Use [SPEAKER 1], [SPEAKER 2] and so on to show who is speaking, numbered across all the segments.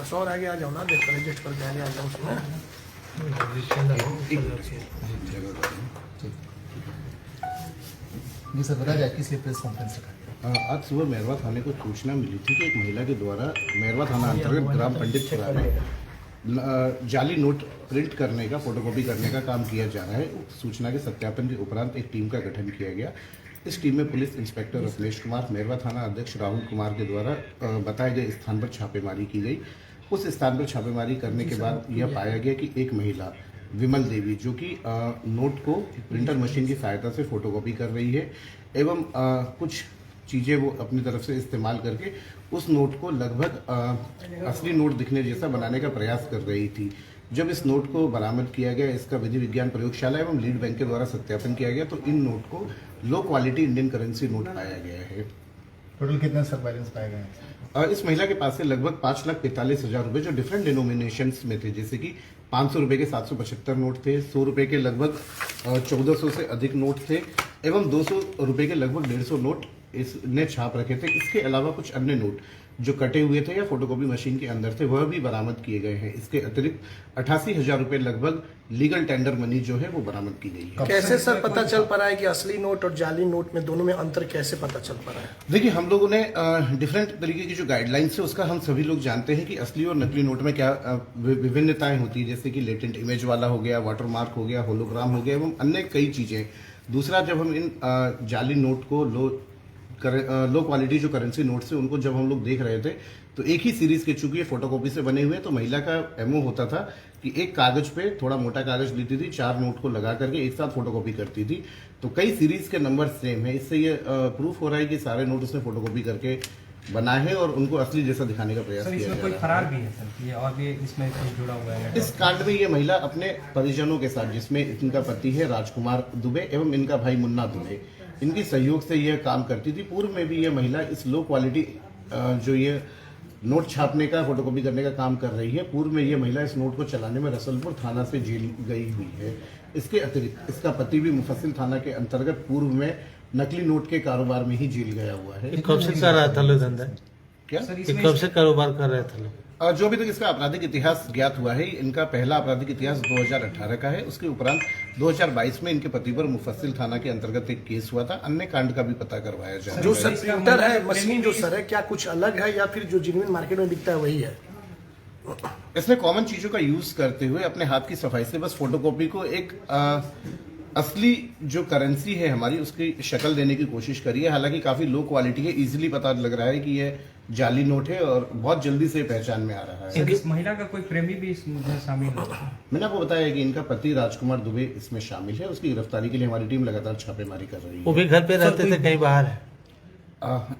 [SPEAKER 1] बस और आगे आ जाओ ना, देख कर एडजस्ट करके आगे आ जाओ उसमें।
[SPEAKER 2] जी सर, बताया जाए किस लिए प्रेस कॉन्फ्रेंस रखा?
[SPEAKER 3] आज सुबह मेरवा थाने को सूचना मिली थी कि एक महिला के द्वारा मेरवा थाना अंतर्गत ग्राम पंडितपुरा में जाली नोट प्रिंट करने का, फोटोकॉपी करने का काम किया जा रहा है। उस सूचना के सत्यापन के उपरांत एक टीम का गठन किया गया। इस टीम में पुलिस इंस्पेक्टर रत्नेश कुमार, मेरवा थाना अध्यक्ष राहुल कुमार के द्वारा बताए गए स्थान पर छापेमारी की गई। उस स्थान पर छापेमारी करने के बाद यह पाया गया कि एक महिला विमल देवी, जो कि नोट को प्रिंटर मशीन की सहायता से फोटोकॉपी कर रही है एवं कुछ चीज़ें वो अपनी तरफ से इस्तेमाल करके उस नोट को लगभग असली नोट दिखने जैसा बनाने का प्रयास कर रही थी। जब इस नोट को बरामद किया गया, इसका विधि विज्ञान प्रयोगशाला एवं लीड बैंक के द्वारा सत्यापन किया गया, तो इन नोट को low quality Indian currency note पाया गया है।
[SPEAKER 2] टोटल कितने सर बैलेंस पाए गए हैं?
[SPEAKER 3] इस महिला के पास से लगभग 5,45,000 रुपये जो डिफरेंट डिनोमिनेशंस में थे, जैसे कि 500 रुपये के 775 नोट थे, 100 रुपये के लगभग 1400 से अधिक नोट थे एवं 200 रुपये के लगभग 150 नोट इसने छाप रखे थे। इसके अलावा कुछ अन्य नोट जो कटे हुए थे या फोटोकॉपी मशीन के अंदर थे, वह भी बरामद किए गए हैं। इसके अतिरिक्त 88,000 रुपये लगभग लीगल टेंडर मनी जो है वो बरामद की गई है।
[SPEAKER 1] कैसे सर पता चल पा रहा है कि असली नोट और जाली नोट में दोनों में अंतर कैसे पता चल पा रहा है?
[SPEAKER 3] देखिए, हम लोगों ने डिफरेंट तरीके की जो गाइडलाइंस है उसका हम सभी लोग जानते हैं कि असली और नकली नोट में क्या विभिन्नताएं होती है, जैसे कि लेटेंट इमेज वाला हो गया, वाटरमार्क हो गया, होलोग्राम हो गया एवं अन्य कई चीजें। दूसरा, जब हम इन जाली नोट को लो क्वालिटी जो करेंसी नोट्स है उनको जब हम लोग देख रहे थे, तो एक ही सीरीज के, चूंकि ये फोटोकॉपी से बने हुए, तो महिला का एमओ होता था कि एक कागज पे थोड़ा मोटा कागज लेती थी, 4 नोट को लगा करके एक साथ फोटोकॉपी करती थी। तो कई सीरीज के नंबर सेम है। इससे ये प्रूफ हो रहा है कि सारे नोट उसने फोटोकॉपी करके बनाए हैं और उनको असली जैसा दिखाने का प्रयास किया जा रहा है।
[SPEAKER 4] कोई फरार भी है सर, ये और भी इसमें कोई जुड़ा हुआ है?
[SPEAKER 3] इस कांड में ये महिला अपने परिजनों के साथ, जिसमें इनका पति है राजकुमार दुबे एवं इनका भाई मुन्ना दुबे, इनकी सहयोग से यह काम करती थी। पूर्व में भी यह महिला इस लो क्वालिटी जो ये नोट छापने का, फोटोकॉपी करने का काम कर रही है। पूर्व में यह महिला इस नोट को चलाने में रसलपुर थाना से जेल गई हुई है। इसके अतिरिक्त इसका पति भी मुफस्सिल थाना के अंतर्गत पूर्व में नकली नोट के कारोबार में ही जेल गया हुआ है।
[SPEAKER 5] कब से कर रहा था लोग धंधा?
[SPEAKER 3] क्या
[SPEAKER 5] कब से कारोबार कर रहे थे लोग?
[SPEAKER 3] जो अभी तक इसका आपराधिक इतिहास ज्ञात हुआ है, इनका पहला आपराधिक इतिहास 2018 का है। उसके उपरांत 2022 में इनके पति पर मुफस्सिल थाना के अंतर्गत एक केस हुआ था। अन्य कांड का भी पता करवाया जा रहा है।
[SPEAKER 1] जो सर प्रिंटर है, मशीन जो सर है, क्या कुछ अलग है या फिर जो जेन्युइन मार्केट में बिकता है वही है?
[SPEAKER 3] इसने कॉमन चीजों का यूज करते हुए अपने हाथ की सफाई से बस फोटोकॉपी को एक असली जो करेंसी है हमारी, उसकी शक्ल देने की कोशिश करी है। हालांकि काफी लो क्वालिटी है, इजीली पता लग रहा है कि ये जाली नोट है और बहुत जल्दी से पहचान में आ रहा है।
[SPEAKER 4] इस महिला का कोई प्रेमी भी इसमें शामिल है?
[SPEAKER 3] मैंने आपको बताया कि इनका पति राजकुमार दुबे इसमें शामिल है। उसकी गिरफ्तारी के लिए हमारी टीम लगातार छापेमारी कर रही
[SPEAKER 5] वो
[SPEAKER 3] है।
[SPEAKER 5] भी घर पे रहते थे, कहीं बाहर है?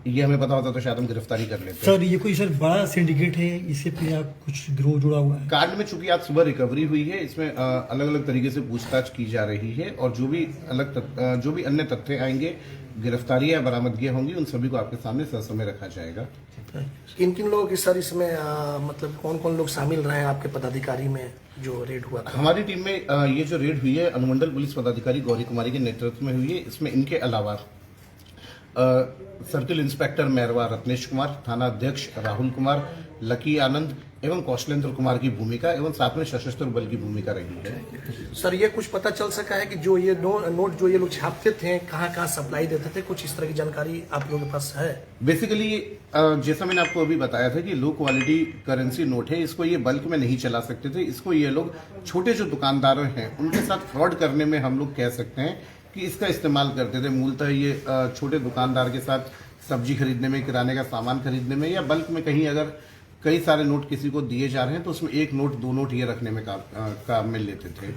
[SPEAKER 3] ये हमें पता होता तो शायद हम गिरफ्तारी कर लेते।
[SPEAKER 6] सर, ये कोई सर बड़ा सिंडिकेट है, इससे फिर आप कुछ गिरोह जुड़ा हुआ है?
[SPEAKER 3] कांड में चूंकि आज सुबह रिकवरी हुई है, इसमें अलग अलग तरीके से पूछताछ की जा रही है और जो भी अन्य तथ्य आएंगे, गिरफ्तारी या बरामदगियां होंगी, उन सभी को आपके सामने ससमय रखा जाएगा।
[SPEAKER 1] किन किन लोग इस सर इसमें मतलब कौन कौन लोग शामिल रहे हैं आपके पदाधिकारी में जो रेड हुआ था?
[SPEAKER 3] हमारी टीम में ये जो रेड हुई है, अनुमंडल पुलिस पदाधिकारी गौरी कुमारी के नेतृत्व में हुई है। इसमें इनके अलावा सर्किल इंस्पेक्टर मेरवा रत्नेश कुमार, थाना अध्यक्ष राहुल कुमार, लकी आनंद एवं कौशलेंद्र कुमार की भूमिका एवं साथ में सशस्त्र बल की भूमिका रही है।
[SPEAKER 1] सर, ये कुछ पता चल सका है कि जो ये नोट जो ये लोग छापते थे, कहाँ कहाँ सप्लाई देते थे? कुछ इस तरह की जानकारी आप लोगों के पास है?
[SPEAKER 3] बेसिकली जैसा मैंने आपको अभी बताया था कि लो क्वालिटी करेंसी नोट है, इसको ये बल्क में नहीं चला सकते थे। इसको ये लोग छोटे जो दुकानदार हैं उनके साथ फ्रॉड करने में हम लोग कह सकते हैं कि इसका इस्तेमाल करते थे। मूलतः ये छोटे दुकानदार के साथ सब्जी खरीदने में, किराने का सामान खरीदने में, या बल्क में कहीं अगर कई सारे नोट किसी को दिए जा रहे हैं तो उसमें 1 नोट 2 नोट ये रखने में काम में लेते थे।